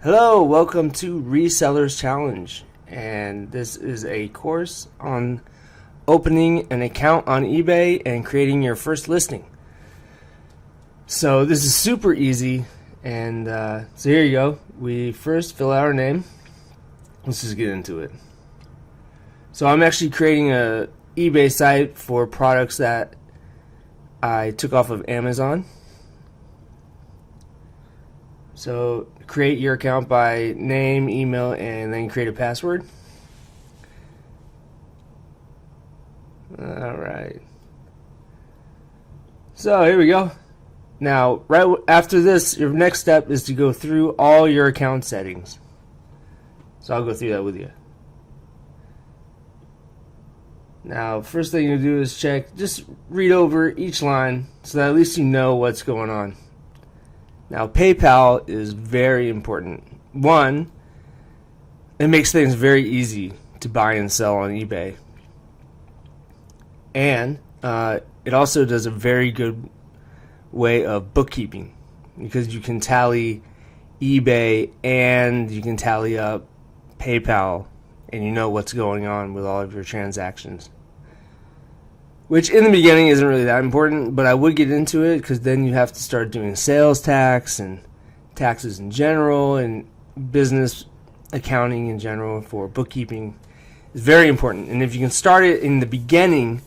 Hello, welcome to Resellers Challenge, and this is a course on opening an account on eBay and creating your first listing. So this is super easy, and so here you go. We first fill out our name. Let's just get into it. So I'm actually creating a eBay site for products that I took off of Amazon. So create your account by name, email, and then create a password. Alright. So here we go. Now, right after this, your next step is to go through all your account settings. So I'll go through that with you. Now, first thing you do is just read over each line so that at least you know what's going on. Now, PayPal is very important. One, it makes things very easy to buy and sell on eBay. And it also does a very good way of bookkeeping because you can tally eBay and you can tally up PayPal and you know what's going on with all of your transactions. Which in the beginning isn't really that important, but I would get into it because then you have to start doing sales tax and taxes in general and business accounting in general for bookkeeping. It's very important. And if you can start it in the beginning,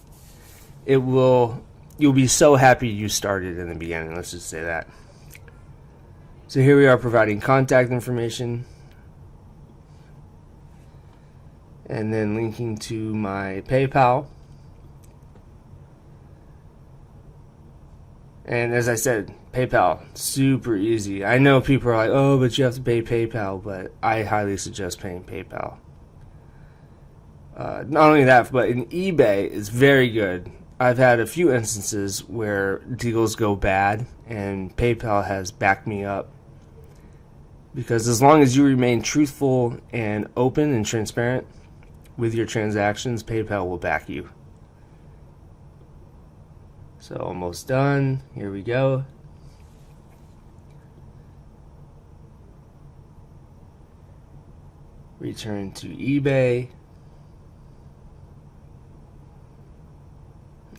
you'll be so happy you started in the beginning. Let's just say that. So here we are providing contact information and then linking to my PayPal. And as I said, PayPal, super easy. I know people are like, oh, but you have to pay PayPal, but I highly suggest paying PayPal. Not only that, but in eBay, it's very good. I've had a few instances where deals go bad, and PayPal has backed me up. Because as long as you remain truthful and open and transparent with your transactions, PayPal will back you. So almost done. Here we go. Return to eBay.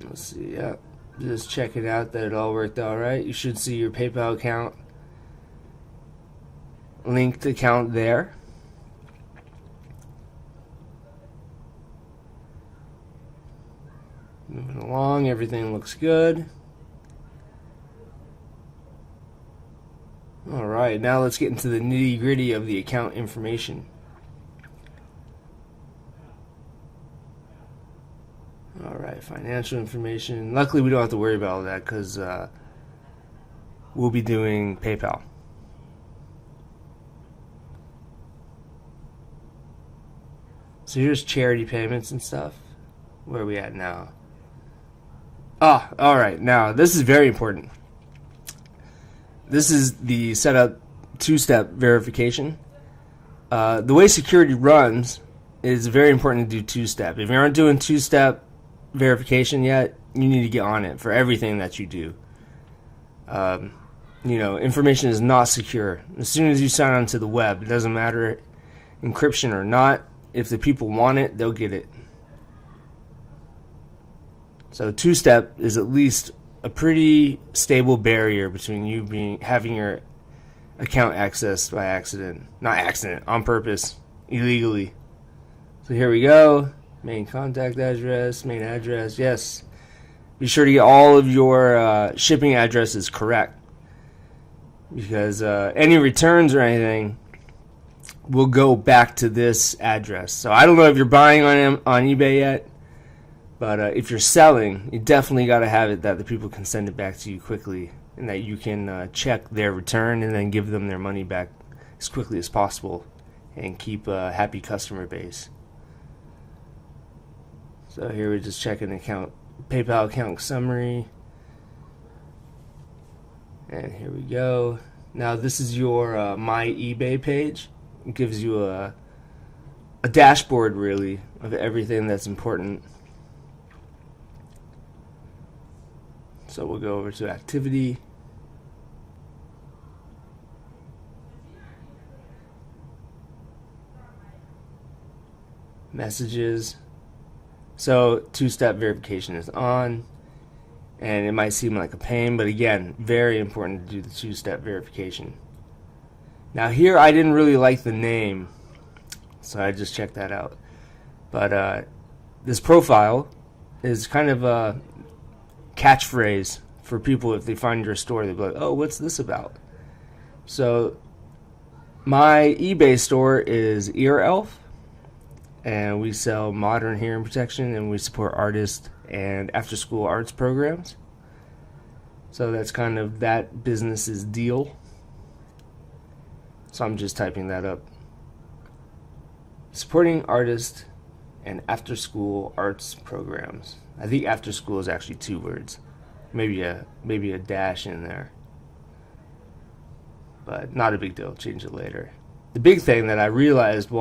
Let's see. Yeah, just check it out that it all worked all right. You should see your PayPal account, linked account there. Moving along, everything looks good. Alright, now let's get into the nitty-gritty of the account information. Alright, financial information. Luckily we don't have to worry about all that because we'll be doing PayPal. So here's charity payments and stuff. Where are we at now? Alright, now this is very important. This is the setup two-step verification. The way security runs is very important to do two-step. If you aren't doing two-step verification yet, you need to get on it for everything that you do. Information is not secure. As soon as you sign onto the web, it doesn't matter encryption or not. If the people want it, they'll get it. So two-step is at least a pretty stable barrier between you having your account accessed by accident. Not accident, on purpose, illegally. So here we go. Main contact address, main address, yes. Be sure to get all of your shipping addresses correct. Because any returns or anything will go back to this address. So I don't know if you're buying on eBay yet. But if you're selling, you definitely got to have it that the people can send it back to you quickly and that you can check their return and then give them their money back as quickly as possible and keep a happy customer base. So here we're just checking the PayPal account summary. And here we go. Now this is your My eBay page. It gives you a dashboard really of everything that's important. So we'll go over to activity. messages. So two-step verification is on, and it might seem like a pain, but again, very important to do the two-step verification. Now here I didn't really like the name, so I just checked that out. But this profile is kind of a catchphrase for people. If they find your store, they'll be like, oh, what's this about? So my eBay store is Ear Elf, and we sell modern hearing protection, and we support artists and after-school arts programs. So that's kind of that business's deal. So I'm just typing that up. Supporting artists and after-school arts programs. I think after-school is actually 2 words. Maybe a dash in there. But not a big deal. Change it later. The big thing that I realized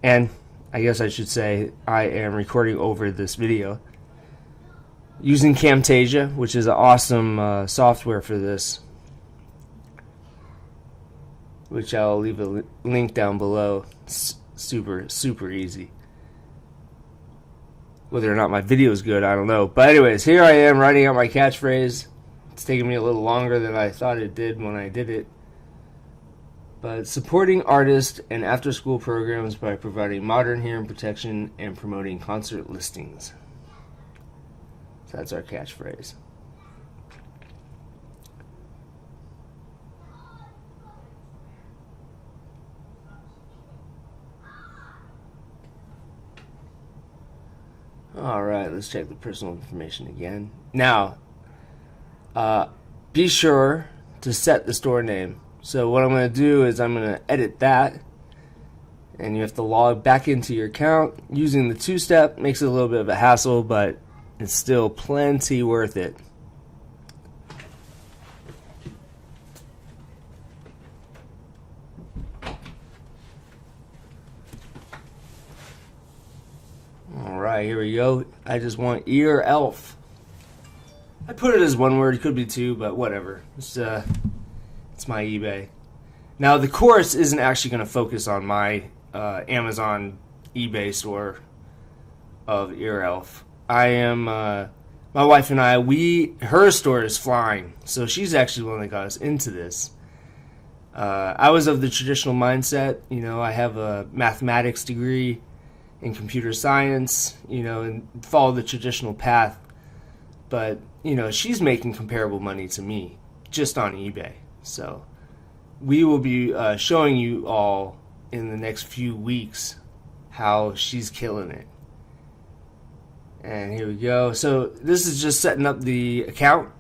and I guess I should say I am recording over this video using Camtasia, which is an awesome software for this, which I'll leave a link down below. It's super easy. Whether or not my video is good, I don't know. But anyways, here I am writing out my catchphrase. It's taking me a little longer than I thought it did when I did it. But supporting artists and after-school programs by providing modern hearing protection and promoting concert listings. So that's our catchphrase. Alright, let's check the personal information again. Now, be sure to set the store name. So what I'm going to do is I'm going to edit that, and you have to log back into your account. Using the two-step makes it a little bit of a hassle, but it's still plenty worth it. Alright, here we go. I just want Ear Elf. I put it as 1 word, it could be 2, but whatever. It's my eBay. Now the course isn't actually going to focus on my Amazon eBay store of Ear Elf. My wife and I, her store is flying, so she's actually the one that got us into this. I was of the traditional mindset, I have a mathematics degree in computer science, and follow the traditional path. But, she's making comparable money to me just on eBay. So we will be showing you all in the next few weeks how she's killing it. And here we go. So this is just setting up the account.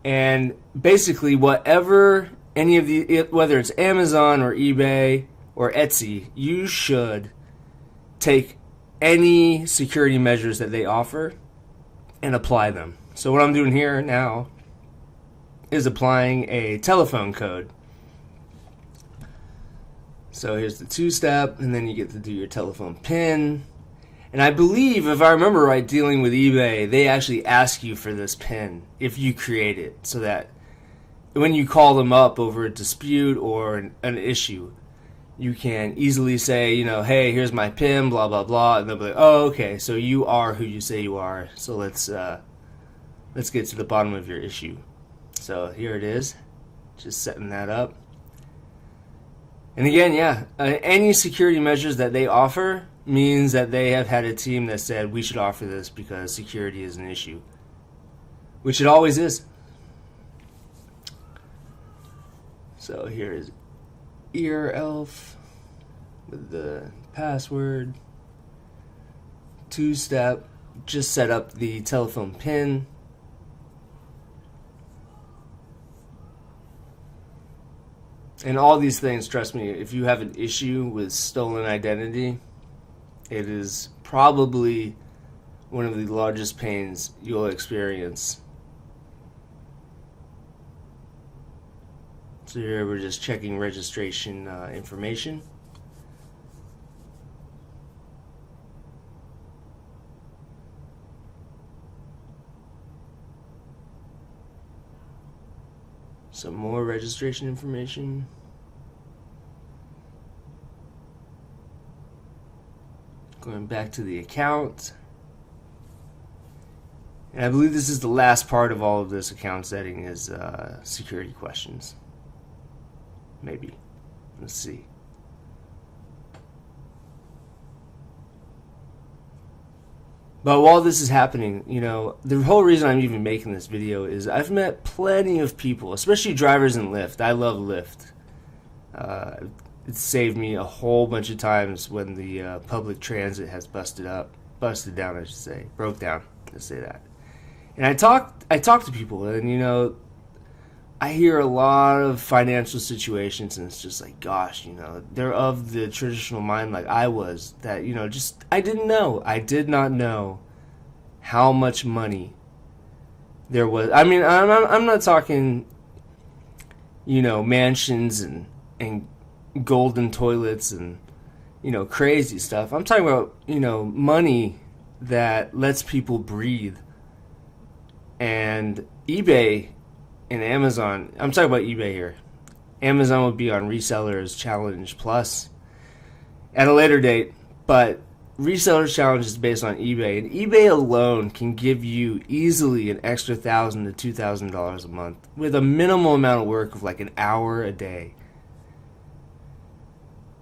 And basically whatever whether it's Amazon or eBay or Etsy, you should take any security measures that they offer and apply them. So what I'm doing here now is applying a telephone code. So here's the two-step, and then you get to do your telephone PIN. And I believe, if I remember right, dealing with eBay, they actually ask you for this PIN if you create it, so that when you call them up over a dispute or an issue, you can easily say, hey, here's my PIN, blah, blah, blah, and they'll be like, oh, okay, so you are who you say you are, so let's get to the bottom of your issue. So here it is, just setting that up. And again, any security measures that they offer means that they have had a team that said we should offer this because security is an issue, which it always is. So here is Ear Elf with the password, two-step, just set up the telephone PIN. And all these things, trust me, if you have an issue with stolen identity, it is probably one of the largest pains you'll experience. So here we're just checking registration information. Some more registration information. Going back to the account. And I believe this is the last part of all of this account setting is security questions. Maybe. Let's see. But while this is happening, you know, the whole reason I'm even making this video is I've met plenty of people, especially drivers in Lyft. I love Lyft. It saved me a whole bunch of times when the public transit has busted down, I should say, broke down. Let's say that. And I talk to people, and you know, I hear a lot of financial situations, and it's just like, gosh, you know, they're of the traditional mind like I was, that, you know, just, I did not know how much money there was. I mean, I'm not talking, you know, mansions and golden toilets and, you know, crazy stuff. I'm talking about, you know, money that lets people breathe. And eBay and Amazon, I'm talking about eBay here. Amazon would be on Resellers Challenge Plus at a later date, but Resellers Challenge is based on eBay, and eBay alone can give you easily an extra $1,000 to $2,000 a month with a minimal amount of work of like an hour a day.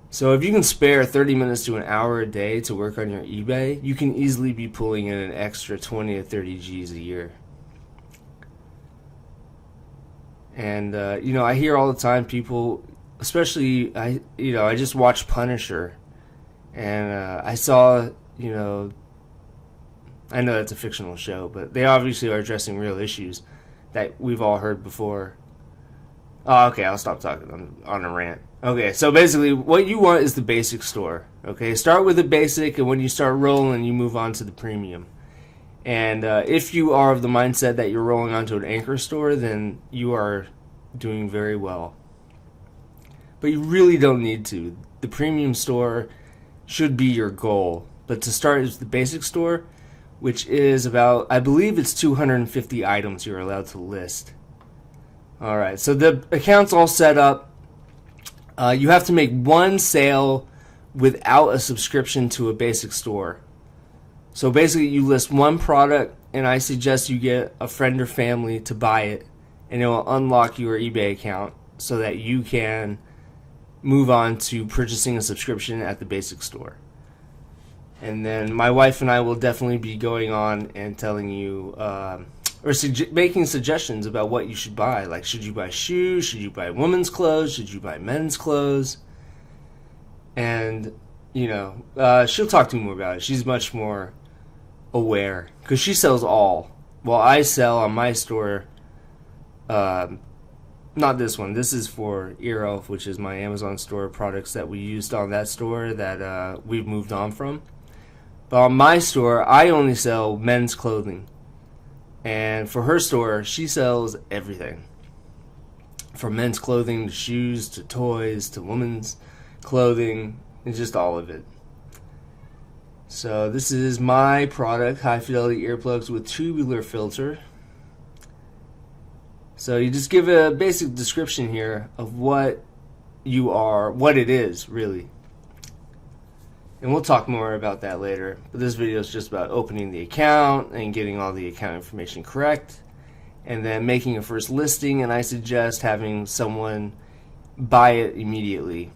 So if you can spare 30 minutes to an hour a day to work on your eBay, you can easily be pulling in an extra 20 to 30 G's a year. And, you know, I hear all the time people, especially, I just watched Punisher, and I saw, you know, I know that's a fictional show, but they obviously are addressing real issues that we've all heard before. Oh, okay, I'll stop talking on a rant. Okay, so basically what you want is the basic store. Okay, start with the basic, and when you start rolling, you move on to the premium. And if you are of the mindset that you're rolling onto an anchor store, then you are doing very well. But you really don't need to. The premium store should be your goal. But to start is the basic store, which is about, I believe it's 250 items you're allowed to list. Alright, so the account's all set up. You have to make one sale without a subscription to a basic store. So basically you list one product, and I suggest you get a friend or family to buy it, and it will unlock your eBay account so that you can move on to purchasing a subscription at the basic store. And then my wife and I will definitely be going on and telling you, making suggestions about what you should buy. Like, should you buy shoes? Should you buy women's clothes? Should you buy men's clothes? And, you know, she'll talk to me more about it. She's much more aware because she sells all. Well, I sell on my store, not this one. This is for Earelf, which is my Amazon store products that we used on that store that we've moved on from. But on my store, I only sell men's clothing. And for her store, she sells everything. From men's clothing to shoes to toys to women's clothing, and just all of it. So this is my product, high fidelity earplugs with tubular filter. So you just give a basic description here of what you are, what it is really. And we'll talk more about that later. But this video is just about opening the account and getting all the account information correct, and then making a first listing, and I suggest having someone buy it immediately.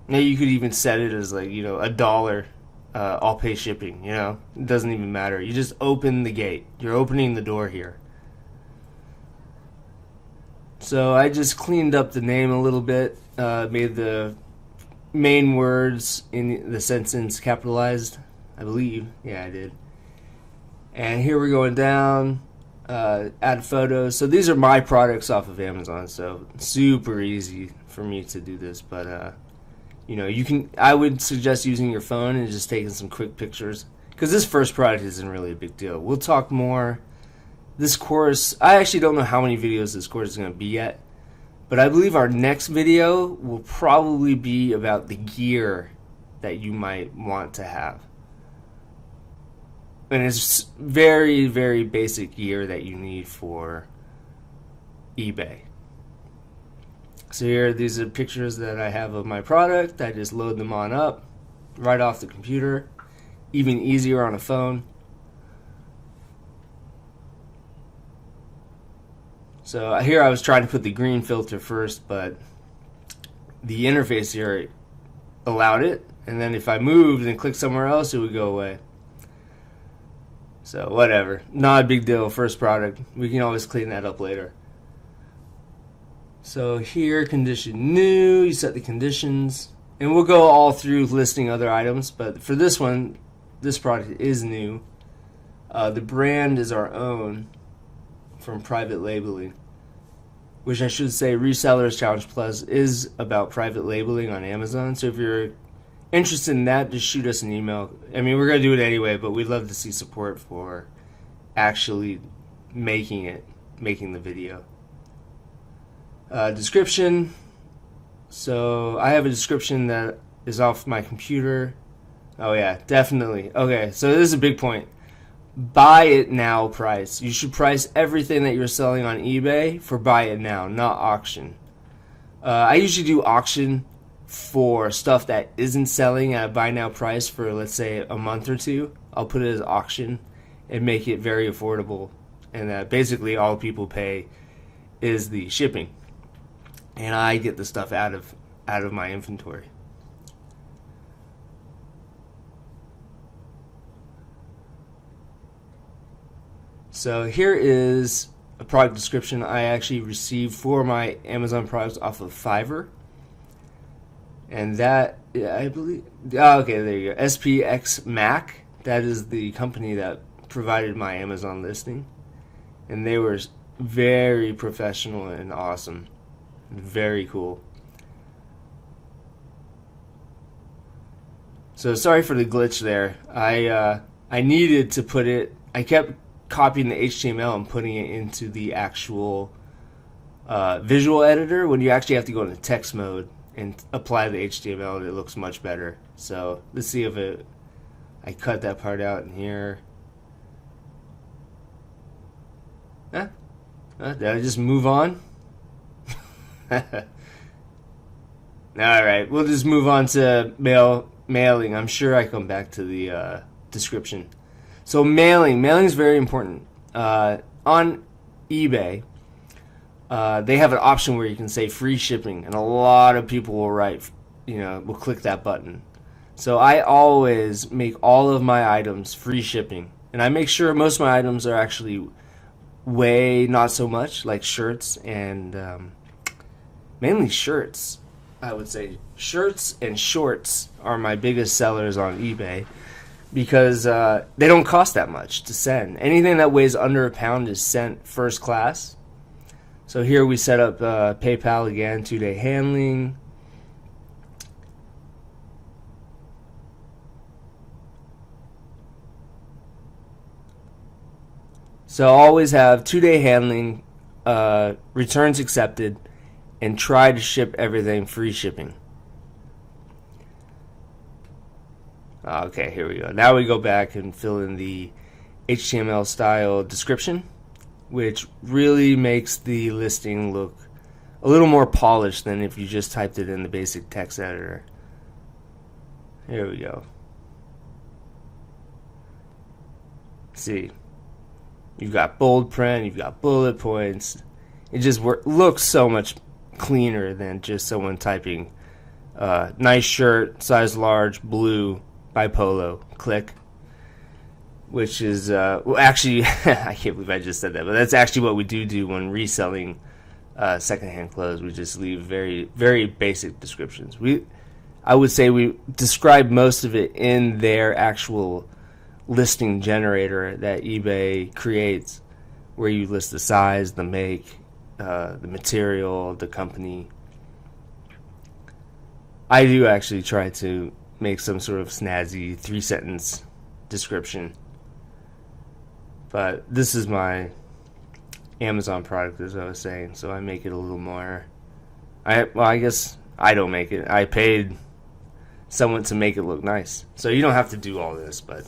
Now you could even set it as like, you know, $1. I'll pay shipping, you know. It doesn't even matter. You just open the gate. You're opening the door here. So I just cleaned up the name a little bit, made the main words in the sentence capitalized, I believe. Yeah, I did. And here we're going down, add photos. So these are my products off of Amazon, so super easy for me to do this. But you know, you can. I would suggest using your phone and just taking some quick pictures, because this first product isn't really a big deal. We'll talk more. This course, I actually don't know how many videos this course is going to be yet, but I believe our next video will probably be about the gear that you might want to have. And it's very, very basic gear that you need for eBay. So here, these are pictures that I have of my product. I just load them on up right off the computer. Even easier on a phone. So here I was trying to put the green filter first, but the interface here allowed it. And then if I moved and clicked somewhere else, it would go away. So whatever. Not a big deal. First product. We can always clean that up later. So here, condition new. You set the conditions. And we'll go all through listing other items. But for this one, this product is new. The brand is our own from private labeling. Which I should say, Resellers Challenge Plus is about private labeling on Amazon. So if you're interested in that, just shoot us an email. I mean, we're going to do it anyway, but we'd love to see support for actually making the video. Description. So I have a description that is off my computer. Oh yeah, definitely. Okay, so this is a big point. Buy it now price. You should price everything that you're selling on eBay for buy it now, not auction. I usually do auction for stuff that isn't selling at a buy now price for, let's say, a month or two. I'll put it as auction and make it very affordable. And basically all people pay is the shipping. And I get the stuff out of my inventory. So here is a product description I actually received for my Amazon products off of Fiverr. And that, I believe, okay, there you go. SPX Mac, that is the company that provided my Amazon listing. And they were very professional and awesome. Very cool. So sorry for the glitch there. I needed to put it, I kept copying the HTML and putting it into the actual visual editor when you actually have to go into text mode and apply the HTML, and it looks much better. So let's see if I cut that part out in here. Did I just move on? Alright, we'll just move on to mailing. I'm sure I come back to the description. So mailing is very important. On eBay, they have an option where you can say free shipping, and a lot of people will will click that button. So I always make all of my items free shipping, and I make sure most of my items are actually way not so much, like shirts and mainly shirts. I would say shirts and shorts are my biggest sellers on eBay, because they don't cost that much to send. Anything that weighs under a pound is sent first class. So here we set up PayPal again, 2-day handling. So always have 2-day handling, returns accepted, and try to ship everything free shipping. Okay, here we go. Now we go back and fill in the HTML style description, which really makes the listing look a little more polished than if you just typed it in the basic text editor. Here we go. See, you've got bold print, you've got bullet points. It just looks so much cleaner than just someone typing nice shirt, size large, blue, by Polo, click. Which is, well, actually, I can't believe I just said that, but that's actually what we do when reselling secondhand clothes. We just leave very, very basic descriptions. I would say we describe most of it in their actual listing generator that eBay creates, where you list the size, the make, the material, the company. I do actually try to make some sort of snazzy 3-sentence description. But this is my Amazon product, as I was saying, so I make it a little more. I guess I don't make it. I paid someone to make it look nice. So you don't have to do all this, but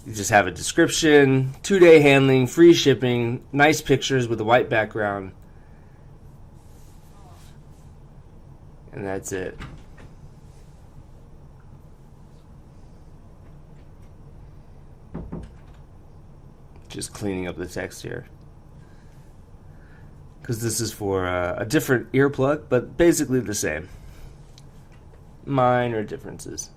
you just have a description, 2-day handling, free shipping, nice pictures with a white background. And that's it. Just cleaning up the text here, because this is for a different earplug, but basically the same. Minor differences.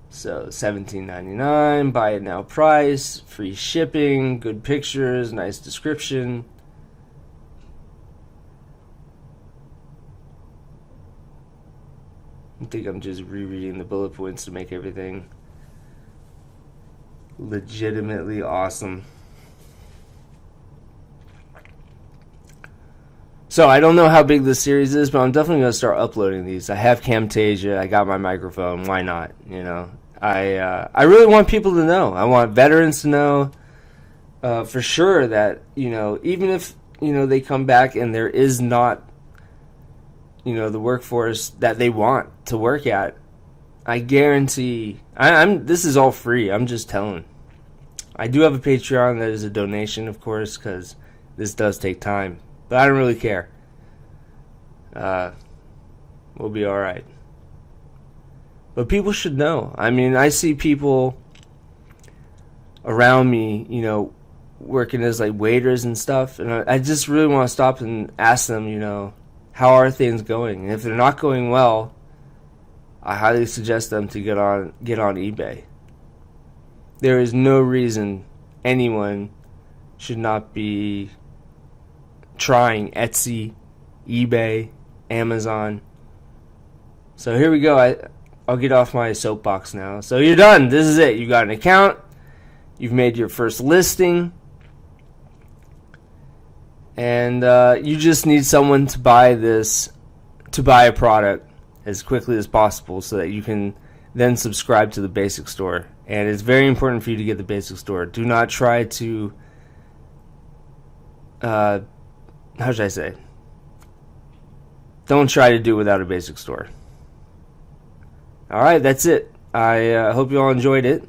So $17.99, buy it now price, free shipping, good pictures, nice description. I think I'm just rereading the bullet points to make everything legitimately awesome. So I don't know how big this series is, but I'm definitely going to start uploading these. I have Camtasia. I got my microphone. Why not? You know, I really want people to know. I want veterans to know for sure that, you know, even if, you know, they come back and there is not, you know, the workforce that they want to work at, I guarantee, this is all free. I'm just telling. I do have a Patreon that is a donation, of course, because this does take time. But I don't really care. We'll be alright. But people should know. I mean, I see people around me, you know, working as like waiters and stuff, and I just really want to stop and ask them, you know, how are things going? And if they're not going well, I highly suggest them to get on eBay. There is no reason anyone should not be trying Etsy, eBay, Amazon. So here we go. I'll get off my soapbox now. So you're done. This is it. You got an account. You've made your first listing. And you just need someone to buy a product as quickly as possible so that you can then subscribe to the basic store. And it's very important for you to get the basic store. Do not try to, how should I say? Don't try to do without a basic store. Alright, that's it. I hope you all enjoyed it.